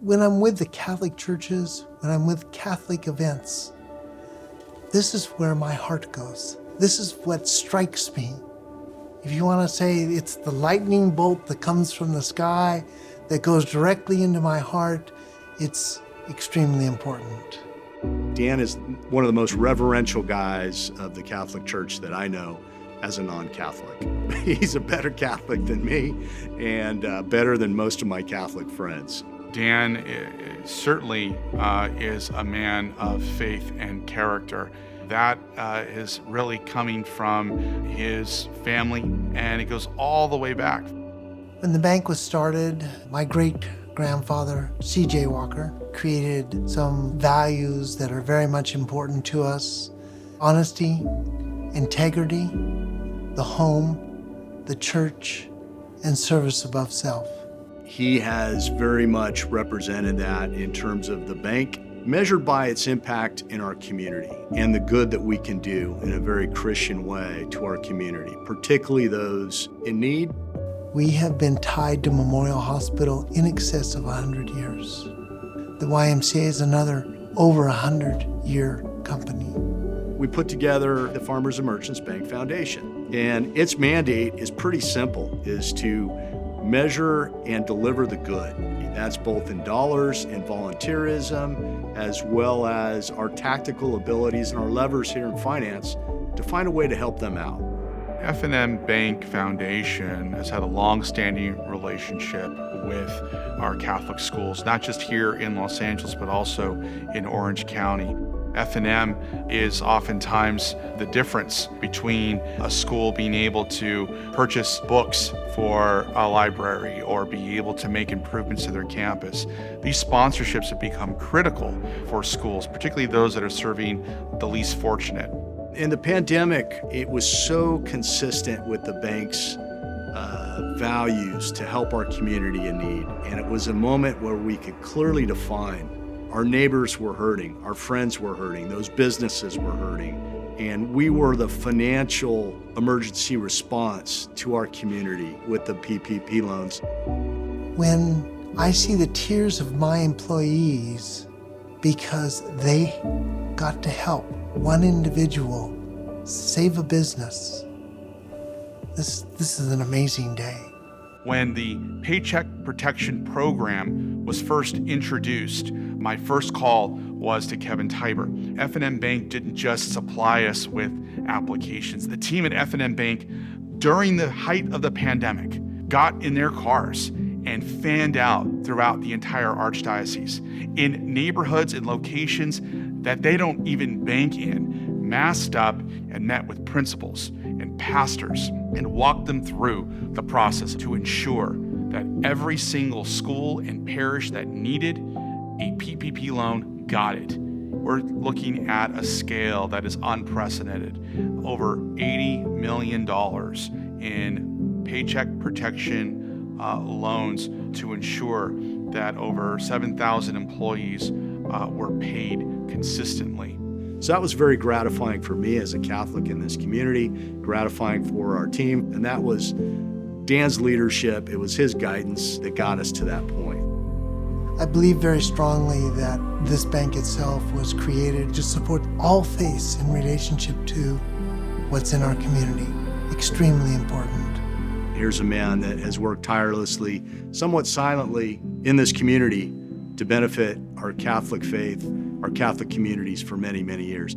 When I'm with the Catholic churches, when I'm with Catholic events, this is where my heart goes. This is what strikes me. If you want to say it's the lightning bolt that comes from the sky, that goes directly into my heart, it's extremely important. Dan is one of the most reverential guys of the Catholic Church that I know as a non-Catholic. He's a better Catholic than me and better than most of my Catholic friends. Dan certainly is a man of faith and character. That is really coming from his family, and it goes all the way back. When the bank was started, my great-grandfather, C.J. Walker, created some values that are very much important to us: honesty, integrity, the home, the church, and service above self. He has very much represented that in terms of the bank, measured by its impact in our community and the good that we can do in a very Christian way to our community, particularly those in need. We have been tied to Memorial Hospital in excess of 100 years. The YMCA is another over 100-year company. We put together the Farmers and Merchants Bank Foundation, and its mandate is pretty simple, is to measure and deliver the good. That's both in dollars and volunteerism, as well as our tactical abilities and our levers here in finance to find a way to help them out. F&M Bank Foundation has had a long-standing relationship with our Catholic schools, not just here in Los Angeles, but also in Orange County. F&M is oftentimes the difference between a school being able to purchase books for a library or be able to make improvements to their campus. These sponsorships have become critical for schools, particularly those that are serving the least fortunate. In the pandemic, it was so consistent with the bank's values to help our community in need. And it was a moment where we could clearly define our neighbors were hurting, our friends were hurting, those businesses were hurting, and we were the financial emergency response to our community with the PPP loans. When I see the tears of my employees because they got to help one individual save a business, this is an amazing day. When the Paycheck Protection Program was first introduced, my first call was to Kevin Tiber. F&M Bank didn't just supply us with applications. The team at F&M Bank, during the height of the pandemic, got in their cars and fanned out throughout the entire archdiocese in neighborhoods and locations that they don't even bank in, masked up and met with principals and pastors and walked them through the process to ensure that every single school and parish that needed a PPP loan got it. We're looking at a scale that is unprecedented. Over $80 million in paycheck protection loans to ensure that over 7,000 employees were paid consistently. So that was very gratifying for me as a Catholic in this community, gratifying for our team, and that was Dan's leadership. It was his guidance that got us to that point. I believe very strongly that this bank itself was created to support all faiths in relationship to what's in our community. Extremely important. Here's a man that has worked tirelessly, somewhat silently, in this community to benefit our Catholic faith, our Catholic communities for many, many years.